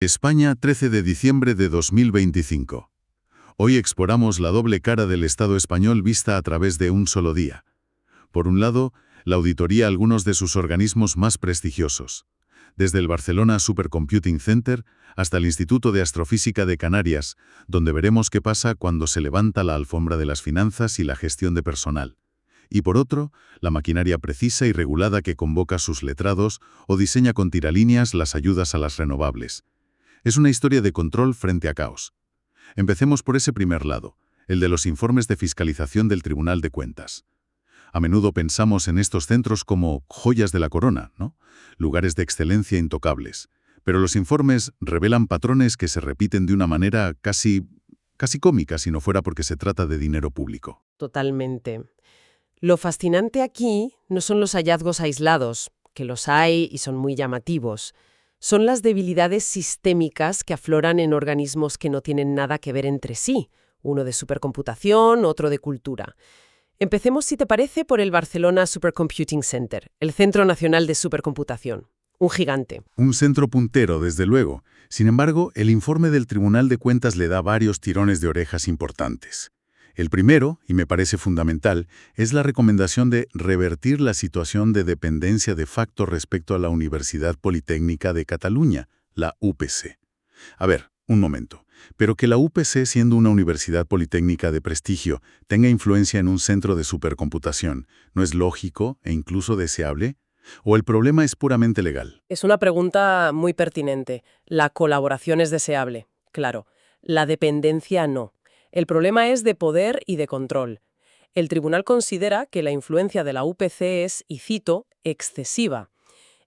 España, 13 de diciembre de 2025. Hoy exploramos la doble cara del Estado español vista a través de un solo día. Por un lado, la auditoría a algunos de sus organismos más prestigiosos, desde el Barcelona Supercomputing Center hasta el Instituto de Astrofísica de Canarias, donde veremos qué pasa cuando se levanta la alfombra de las finanzas y la gestión de personal. Y por otro, la maquinaria precisa y regulada que convoca sus letrados o diseña con tiralíneas las ayudas a las renovables. Es una historia de control frente a caos. Empecemos por ese primer lado, el de los informes de fiscalización del Tribunal de Cuentas. A menudo pensamos en estos centros como joyas de la corona, ¿no? Lugares de excelencia intocables. Pero los informes revelan patrones que se repiten de una manera casi cómica si no fuera porque se trata de dinero público. Totalmente. Lo fascinante aquí no son los hallazgos aislados, que los hay y son muy llamativos. Son las debilidades sistémicas que afloran en organismos que no tienen nada que ver entre sí, uno de supercomputación, otro de cultura. Empecemos, si te parece, por el Barcelona Supercomputing Center, el Centro Nacional de Supercomputación. Un gigante. Un centro puntero, desde luego. Sin embargo, el informe del Tribunal de Cuentas le da varios tirones de orejas importantes. El primero, y me parece fundamental, es la recomendación de revertir la situación de dependencia de facto respecto a la Universidad Politécnica de Cataluña, la UPC. A ver, un momento. Pero que la UPC, siendo una universidad politécnica de prestigio, tenga influencia en un centro de supercomputación, ¿no es lógico e incluso deseable? ¿O el problema es puramente legal? Es una pregunta muy pertinente. La colaboración es deseable, claro. La dependencia no. El problema es de poder y de control. El tribunal considera que la influencia de la UPC es, y cito, excesiva.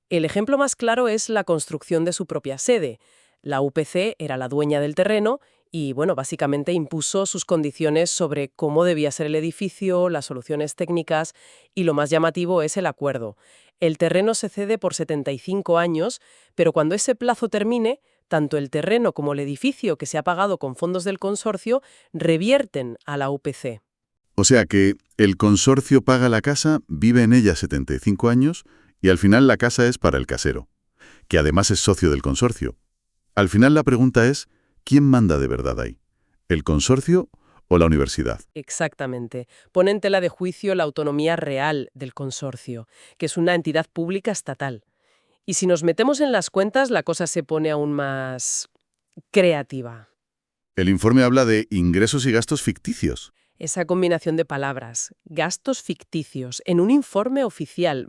El ejemplo más claro es la construcción de su propia sede. La UPC era la dueña del terreno y, básicamente impuso sus condiciones sobre cómo debía ser el edificio, las soluciones técnicas y lo más llamativo es el acuerdo. El terreno se cede por 75 años, pero cuando ese plazo termine, tanto el terreno como el edificio que se ha pagado con fondos del consorcio revierten a la UPC. O sea que el consorcio paga la casa, vive en ella 75 años y al final la casa es para el casero, que además es socio del consorcio. Al final la pregunta es, ¿quién manda de verdad ahí? ¿El consorcio o la universidad? Exactamente. Pone en tela de juicio la autonomía real del consorcio, que es una entidad pública estatal. Y si nos metemos en las cuentas, la cosa se pone aún más creativa. El informe habla de ingresos y gastos ficticios. Esa combinación de palabras, gastos ficticios, en un informe oficial,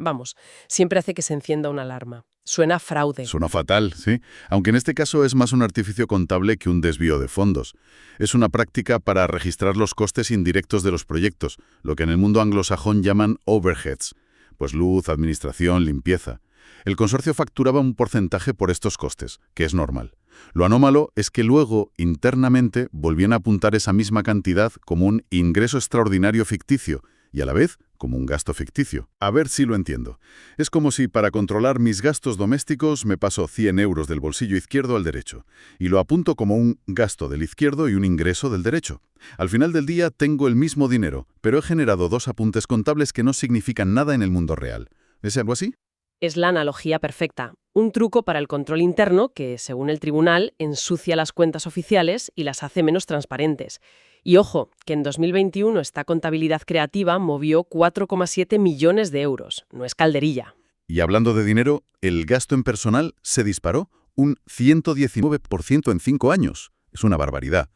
siempre hace que se encienda una alarma. Suena a fraude. Suena fatal, ¿sí? Aunque en este caso es más un artificio contable que un desvío de fondos. Es una práctica para registrar los costes indirectos de los proyectos, lo que en el mundo anglosajón llaman overheads, pues luz, administración, limpieza. El consorcio facturaba un porcentaje por estos costes, que es normal. Lo anómalo es que luego, internamente, volvían a apuntar esa misma cantidad como un ingreso extraordinario ficticio y a la vez como un gasto ficticio. A ver si lo entiendo. Es como si para controlar mis gastos domésticos me paso 100 euros del bolsillo izquierdo al derecho y lo apunto como un gasto del izquierdo y un ingreso del derecho. Al final del día tengo el mismo dinero, pero he generado dos apuntes contables que no significan nada en el mundo real. ¿Es algo así? Es la analogía perfecta. Un truco para el control interno que, según el tribunal, ensucia las cuentas oficiales y las hace menos transparentes. Y ojo, que en 2021 esta contabilidad creativa movió 4,7 millones de euros. No es calderilla. Y hablando de dinero, el gasto en personal se disparó un 119% en 5 años. Es una barbaridad.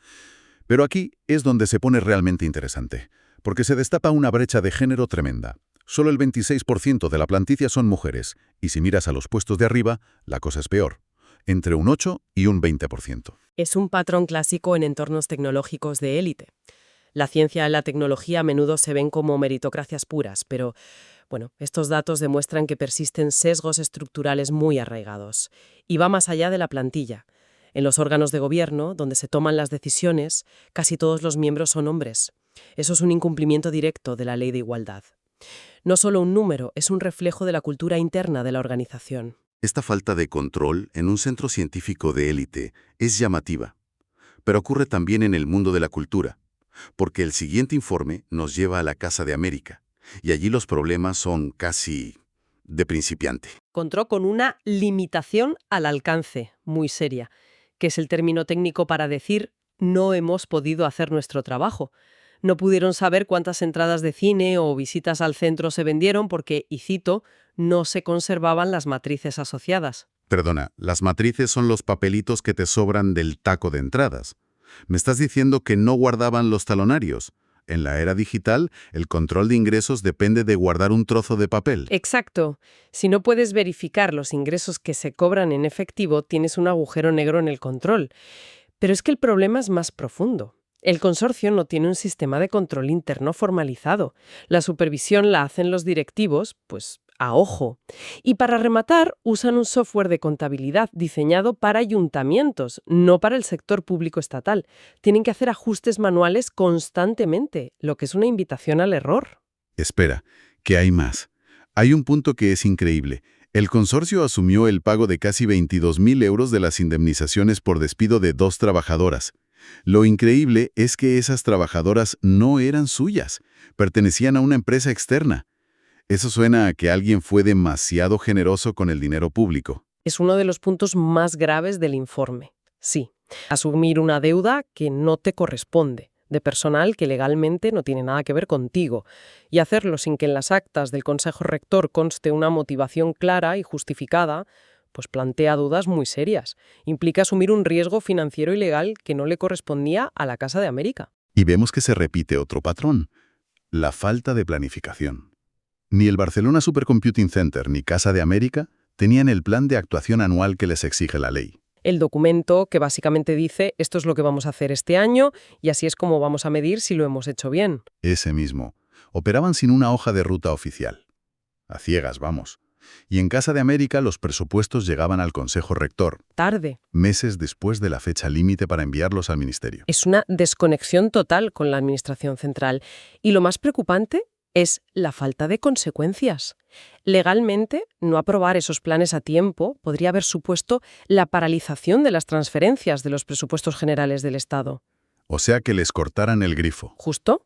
Pero aquí es donde se pone realmente interesante, porque se destapa una brecha de género tremenda. Solo el 26% de la plantilla son mujeres, y si miras a los puestos de arriba, la cosa es peor, entre un 8 y un 20%. Es un patrón clásico en entornos tecnológicos de élite. La ciencia y la tecnología a menudo se ven como meritocracias puras, pero, estos datos demuestran que persisten sesgos estructurales muy arraigados. Y va más allá de la plantilla. En los órganos de gobierno, donde se toman las decisiones, casi todos los miembros son hombres. Eso es un incumplimiento directo de la ley de igualdad. No solo un número, es un reflejo de la cultura interna de la organización. Esta falta de control en un centro científico de élite es llamativa, pero ocurre también en el mundo de la cultura, porque el siguiente informe nos lleva a la Casa de América, y allí los problemas son casi de principiante. Encontró con una limitación al alcance muy seria. que es el término técnico para decir no hemos podido hacer nuestro trabajo. No pudieron saber cuántas entradas de cine o visitas al centro se vendieron porque, y cito, no se conservaban las matrices asociadas. Perdona, las matrices son los papelitos que te sobran del taco de entradas. ¿Me estás diciendo que no guardaban los talonarios? En la era digital, el control de ingresos depende de guardar un trozo de papel. Exacto. Si no puedes verificar los ingresos que se cobran en efectivo, tienes un agujero negro en el control. Pero es que el problema es más profundo. El consorcio no tiene un sistema de control interno formalizado. La supervisión la hacen los directivos, pues a ojo. Y para rematar, usan un software de contabilidad diseñado para ayuntamientos, no para el sector público estatal. Tienen que hacer ajustes manuales constantemente, lo que es una invitación al error. Espera, que hay más. Hay un punto que es increíble. El consorcio asumió el pago de casi 22.000 euros de las indemnizaciones por despido de 2 trabajadoras. Lo increíble es que esas trabajadoras no eran suyas, pertenecían a una empresa externa. Eso suena a que alguien fue demasiado generoso con el dinero público. Es uno de los puntos más graves del informe. Sí, asumir una deuda que no te corresponde, de personal que legalmente no tiene nada que ver contigo, y hacerlo sin que en las actas del Consejo Rector conste una motivación clara y justificada, pues plantea dudas muy serias. Implica asumir un riesgo financiero y legal que no le correspondía a la Casa de América. Y vemos que se repite otro patrón: la falta de planificación. Ni el Barcelona Supercomputing Center ni Casa de América tenían el plan de actuación anual que les exige la ley. El documento que básicamente dice esto es lo que vamos a hacer este año y así es como vamos a medir si lo hemos hecho bien. Ese mismo. Operaban sin una hoja de ruta oficial. A ciegas, vamos. Y en Casa de América los presupuestos llegaban al Consejo Rector, Tarde. meses después de la fecha límite para enviarlos al Ministerio. Es una desconexión total con la Administración Central. Y lo más preocupante es la falta de consecuencias. Legalmente, no aprobar esos planes a tiempo podría haber supuesto la paralización de las transferencias de los presupuestos generales del Estado. O sea que les cortaran el grifo. Justo.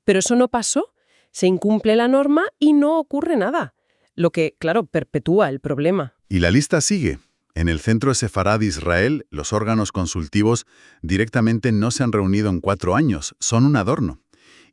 Pero eso no pasó. Se incumple la norma y no ocurre nada. Lo que, claro, perpetúa el problema. Y la lista sigue. En el Centro Sefarad de Israel, los órganos consultivos directamente no se han reunido en 4 años, son un adorno.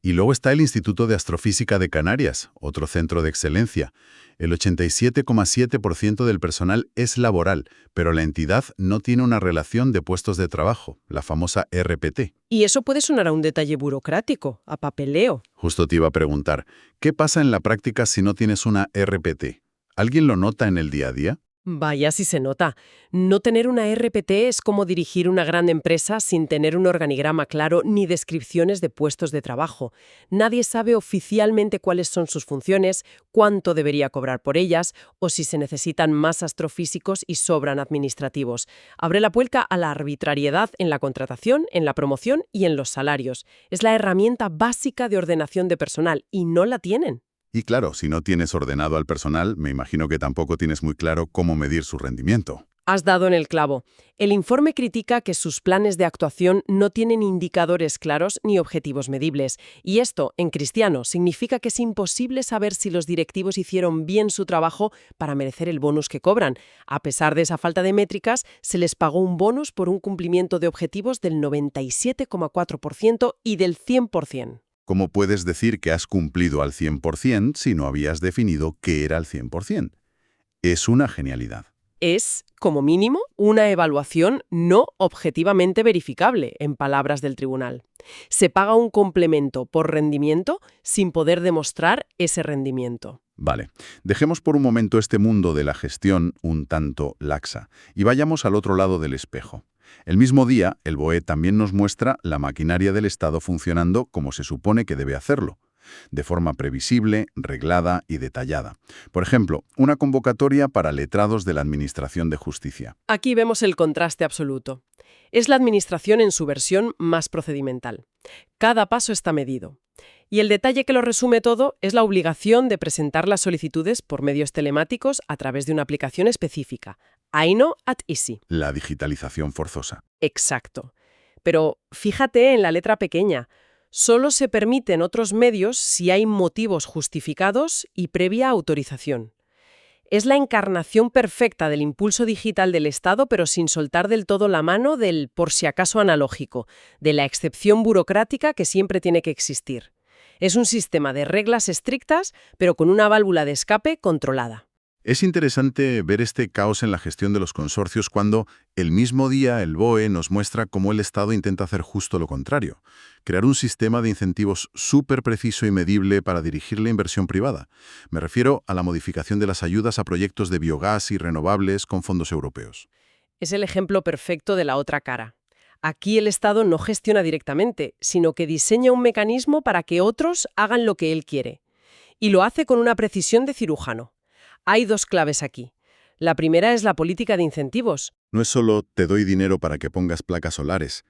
Y luego está el Instituto de Astrofísica de Canarias, otro centro de excelencia. El 87,7% del personal es laboral, pero la entidad no tiene una relación de puestos de trabajo, la famosa RPT. Y eso puede sonar a un detalle burocrático, a papeleo. Justo te iba a preguntar, ¿qué pasa en la práctica si no tienes una RPT? ¿Alguien lo nota en el día a día? Vaya si se nota. No tener una RPT es como dirigir una gran empresa sin tener un organigrama claro ni descripciones de puestos de trabajo. Nadie sabe oficialmente cuáles son sus funciones, cuánto debería cobrar por ellas o si se necesitan más astrofísicos y sobran administrativos. Abre la puerta a la arbitrariedad en la contratación, en la promoción y en los salarios. Es la herramienta básica de ordenación de personal y no la tienen. Y claro, si no tienes ordenado al personal, me imagino que tampoco tienes muy claro cómo medir su rendimiento. Has dado en el clavo. El informe critica que sus planes de actuación no tienen indicadores claros ni objetivos medibles. Y esto, en cristiano, significa que es imposible saber si los directivos hicieron bien su trabajo para merecer el bonus que cobran. A pesar de esa falta de métricas, se les pagó un bonus por un cumplimiento de objetivos del 97,4% y del 100%. ¿Cómo puedes decir que has cumplido al 100% si no habías definido qué era el 100%? Es una genialidad. Es, como mínimo, una evaluación no objetivamente verificable, en palabras del tribunal. Se paga un complemento por rendimiento sin poder demostrar ese rendimiento. Vale, dejemos por un momento este mundo de la gestión un tanto laxa y vayamos al otro lado del espejo. El mismo día, el BOE también nos muestra la maquinaria del Estado funcionando como se supone que debe hacerlo, de forma previsible, reglada y detallada. Por ejemplo, una convocatoria para letrados de la Administración de Justicia. Aquí vemos el contraste absoluto. Es la Administración en su versión más procedimental. Cada paso está medido. Y el detalle que lo resume todo es la obligación de presentar las solicitudes por medios telemáticos a través de una aplicación específica, Aino at Easy. La digitalización forzosa. Exacto. Pero fíjate en la letra pequeña. Solo se permiten otros medios si hay motivos justificados y previa autorización. Es la encarnación perfecta del impulso digital del Estado, pero sin soltar del todo la mano del por si acaso analógico, de la excepción burocrática que siempre tiene que existir. Es un sistema de reglas estrictas, pero con una válvula de escape controlada. Es interesante ver este caos en la gestión de los consorcios cuando el mismo día el BOE nos muestra cómo el Estado intenta hacer justo lo contrario, crear un sistema de incentivos súper preciso y medible para dirigir la inversión privada. Me refiero a la modificación de las ayudas a proyectos de biogás y renovables con fondos europeos. Es el ejemplo perfecto de la otra cara. Aquí el Estado no gestiona directamente, sino que diseña un mecanismo para que otros hagan lo que él quiere. Y lo hace con una precisión de cirujano. Hay dos claves aquí. La primera es la política de incentivos. No es solo te doy dinero para que pongas placas solares,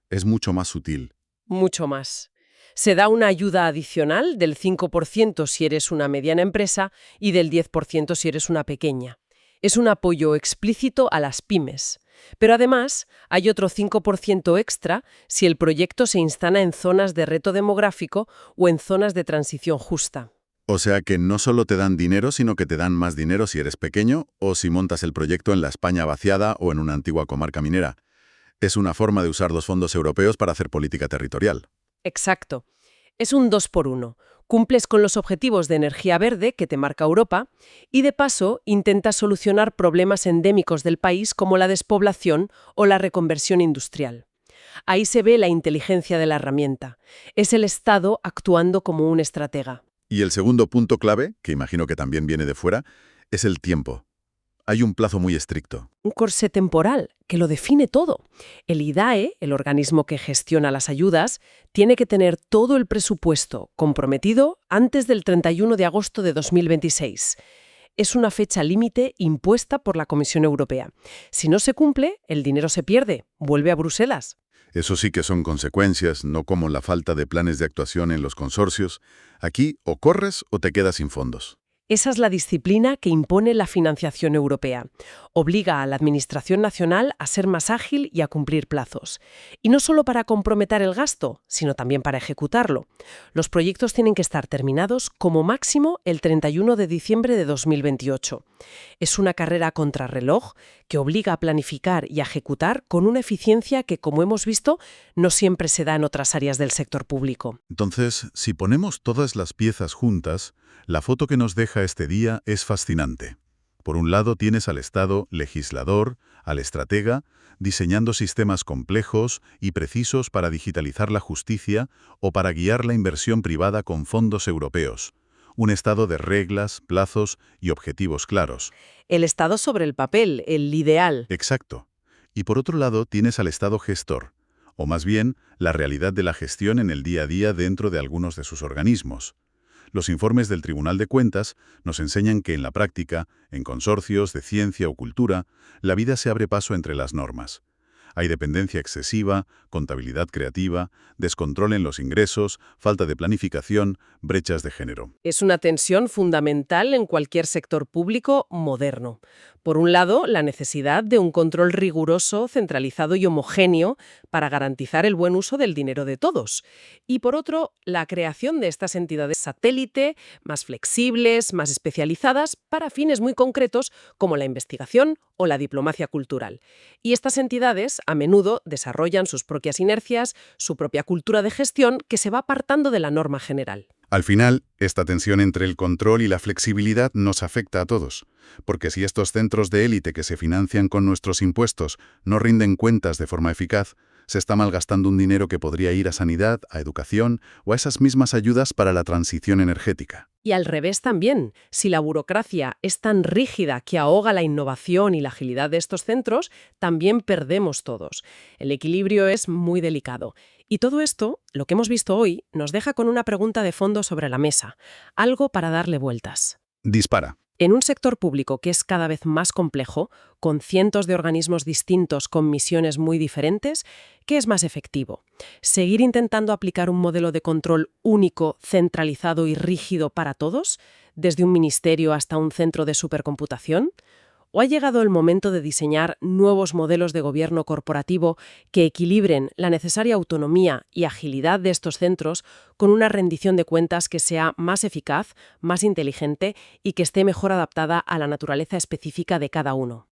es mucho más sutil. Mucho más. Se da una ayuda adicional del 5% si eres una mediana empresa y del 10% si eres una pequeña. Es un apoyo explícito a las pymes. Pero además hay otro 5% extra si el proyecto se instala en zonas de reto demográfico o en zonas de transición justa. O sea que no solo te dan dinero, sino que te dan más dinero si eres pequeño o si montas el proyecto en la España vaciada o en una antigua comarca minera. Es una forma de usar los fondos europeos para hacer política territorial. Exacto. Es un 2 por 1. Cumples con los objetivos de energía verde que te marca Europa y, de paso, intentas solucionar problemas endémicos del país como la despoblación o la reconversión industrial. Ahí se ve la inteligencia de la herramienta. Es el Estado actuando como un estratega. Y el segundo punto clave, que imagino que también viene de fuera, es el tiempo. Hay un plazo muy estricto. Un corsé temporal que lo define todo. El IDAE, el organismo que gestiona las ayudas, tiene que tener todo el presupuesto comprometido antes del 31 de agosto de 2026. Es una fecha límite impuesta por la Comisión Europea. Si no se cumple, el dinero se pierde, vuelve a Bruselas. Eso sí que son consecuencias, no como la falta de planes de actuación en los consorcios. Aquí o corres o te quedas sin fondos. Esa es la disciplina que impone la financiación europea. Obliga a la Administración nacional a ser más ágil y a cumplir plazos. Y no solo para comprometer el gasto, sino también para ejecutarlo. Los proyectos tienen que estar terminados como máximo el 31 de diciembre de 2028. Es una carrera contrarreloj que obliga a planificar y a ejecutar con una eficiencia que, como hemos visto, no siempre se da en otras áreas del sector público. Entonces, si ponemos todas las piezas juntas, la foto que nos deja este día es fascinante. Por un lado tienes al Estado legislador, al estratega, diseñando sistemas complejos y precisos para digitalizar la justicia o para guiar la inversión privada con fondos europeos. Un Estado de reglas, plazos y objetivos claros. El Estado sobre el papel, el ideal. Exacto. Y por otro lado tienes al Estado gestor, o más bien la realidad de la gestión en el día a día dentro de algunos de sus organismos. Los informes del Tribunal de Cuentas nos enseñan que en la práctica, en consorcios de ciencia o cultura, la vida se abre paso entre las normas. Hay dependencia excesiva, contabilidad creativa, descontrol en los ingresos, falta de planificación, brechas de género. Es una tensión fundamental en cualquier sector público moderno. Por un lado, la necesidad de un control riguroso, centralizado y homogéneo para garantizar el buen uso del dinero de todos. Y por otro, la creación de estas entidades satélite, más flexibles, más especializadas, para fines muy concretos como la investigación o la diplomacia cultural. Y estas entidades, a menudo, desarrollan sus propias inercias, su propia cultura de gestión que se va apartando de la norma general. Al final, esta tensión entre el control y la flexibilidad nos afecta a todos, porque si estos centros de élite que se financian con nuestros impuestos no rinden cuentas de forma eficaz, se está malgastando un dinero que podría ir a sanidad, a educación o a esas mismas ayudas para la transición energética. Y al revés también, si la burocracia es tan rígida que ahoga la innovación y la agilidad de estos centros, también perdemos todos. El equilibrio es muy delicado. Y todo esto, lo que hemos visto hoy, nos deja con una pregunta de fondo sobre la mesa, algo para darle vueltas. Dispara. En un sector público que es cada vez más complejo, con cientos de organismos distintos con misiones muy diferentes, ¿qué es más efectivo? ¿Seguir intentando aplicar un modelo de control único, centralizado y rígido para todos, desde un ministerio hasta un centro de supercomputación? ¿O ha llegado el momento de diseñar nuevos modelos de gobierno corporativo que equilibren la necesaria autonomía y agilidad de estos centros con una rendición de cuentas que sea más eficaz, más inteligente y que esté mejor adaptada a la naturaleza específica de cada uno?